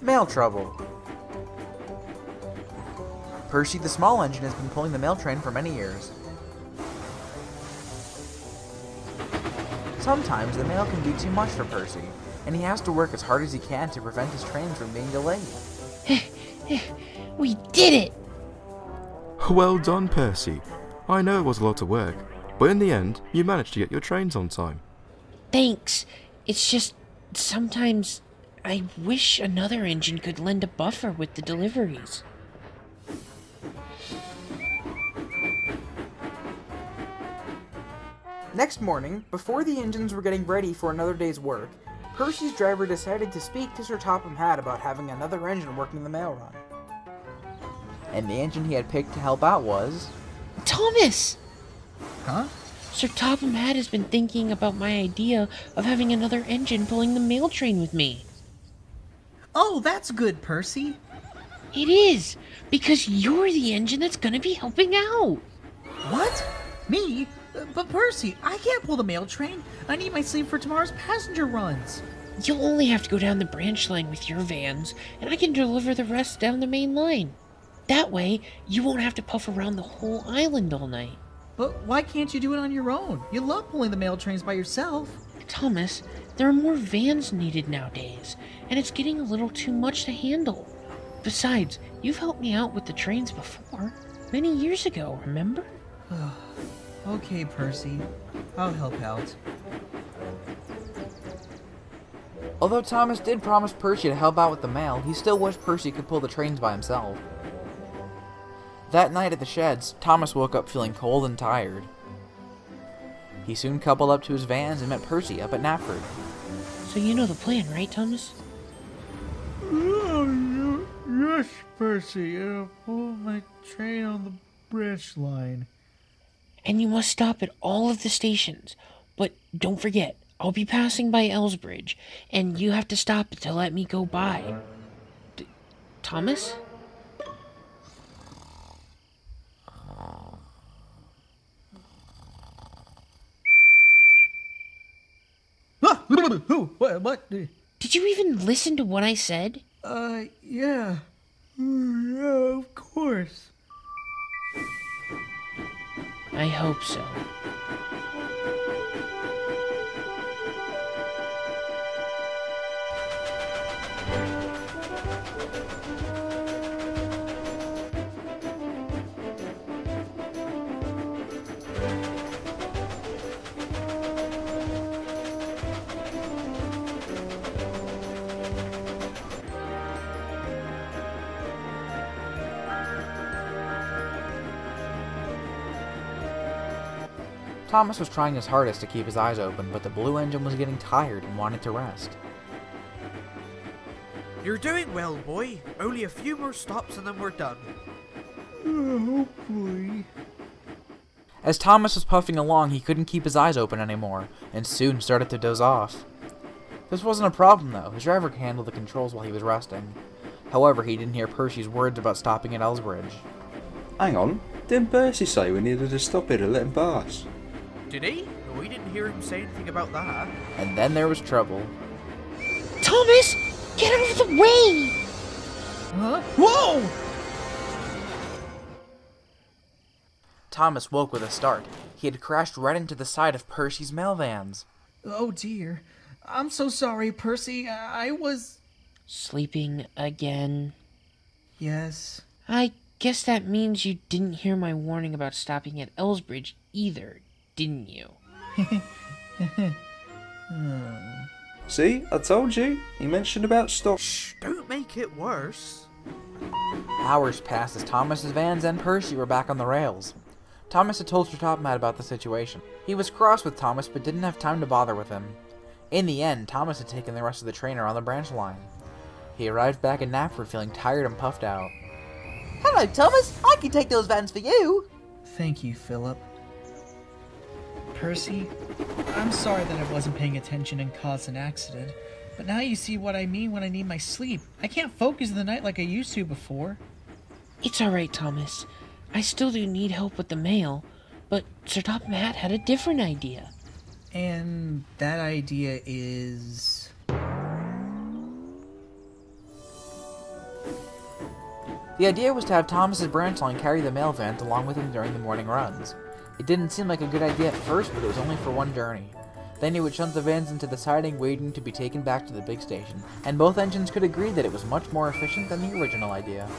Mail trouble. Percy the small engine has been pulling the mail train for many years. Sometimes the mail can be too much for Percy, and he has to work as hard as he can to prevent his trains from being delayed. We did it! Well done, Percy. I know it was a lot of work, but in the end, you managed to get your trains on time. Thanks. It's just, sometimes I wish another engine could lend a buffer with the deliveries. Next morning, before the engines were getting ready for another day's work, Percy's driver decided to speak to Sir Topham Hatt about having another engine working the mail run. And the engine he had picked to help out was... Thomas! Huh? Sir Topham Hatt has been thinking about my idea of having another engine pulling the mail train with me. Oh, that's good, Percy. It is, because you're the engine that's gonna be helping out. What? Me? But Percy, I can't pull the mail train. I need my sleep for tomorrow's passenger runs. You'll only have to go down the branch line with your vans, and I can deliver the rest down the main line. That way, you won't have to puff around the whole island all night. But why can't you do it on your own? You love pulling the mail trains by yourself. Thomas, there are more vans needed nowadays, and it's getting a little too much to handle. Besides, you've helped me out with the trains before, many years ago, remember? Okay, Percy. I'll help out. Although Thomas did promise Percy to help out with the mail, he still wished Percy could pull the trains by himself. That night at the sheds, Thomas woke up feeling cold and tired. He soon coupled up to his vans and met Percy up at Knapford. So you know the plan, right, Thomas? Yes, Percy. Pull my train on the branch line. And you must stop at all of the stations. But don't forget, I'll be passing by Elsbridge, and you have to stop to let me go by. Thomas? Who? What? Did you even listen to what I said? Yeah. Yeah, of course. I hope so. Thomas was trying his hardest to keep his eyes open, but the blue engine was getting tired and wanted to rest. You're doing well, boy. Only a few more stops and then we're done. Hopefully. As Thomas was puffing along, he couldn't keep his eyes open anymore, and soon started to doze off. This wasn't a problem though, his driver could handle the controls while he was resting. However, he didn't hear Percy's words about stopping at Elsbridge. Hang on, didn't Percy say we needed to stop here to let him pass? Did he? We didn't hear him say anything about that. And then there was trouble. Thomas! Get out of the way! Huh? Whoa! Thomas woke with a start. He had crashed right into the side of Percy's mail vans. Oh dear. I'm so sorry, Percy. I was... Sleeping again. Yes. I guess that means you didn't hear my warning about stopping at Elsbridge either, didn't you? See, I told you. He mentioned about stop. Shh, don't make it worse. Hours passed as Thomas's vans and Percy were back on the rails. Thomas had told Sir Topham Hatt about the situation. He was cross with Thomas, but didn't have time to bother with him. In the end, Thomas had taken the rest of the train around the branch line. He arrived back in Knapford feeling tired and puffed out. Hello, Thomas. I can take those vans for you. Thank you, Philip. Percy, I'm sorry that I wasn't paying attention and caused an accident, but now you see what I mean when I need my sleep. I can't focus in the night like I used to before. It's alright, Thomas. I still do need help with the mail, but Sir Topham Hatt had a different idea. And that idea is... The idea was to have Thomas's branch line carry the mail vans along with him during the morning runs. It didn't seem like a good idea at first, but it was only for one journey. Then he would shunt the vans into the siding waiting to be taken back to the big station, and both engines could agree that it was much more efficient than the original idea.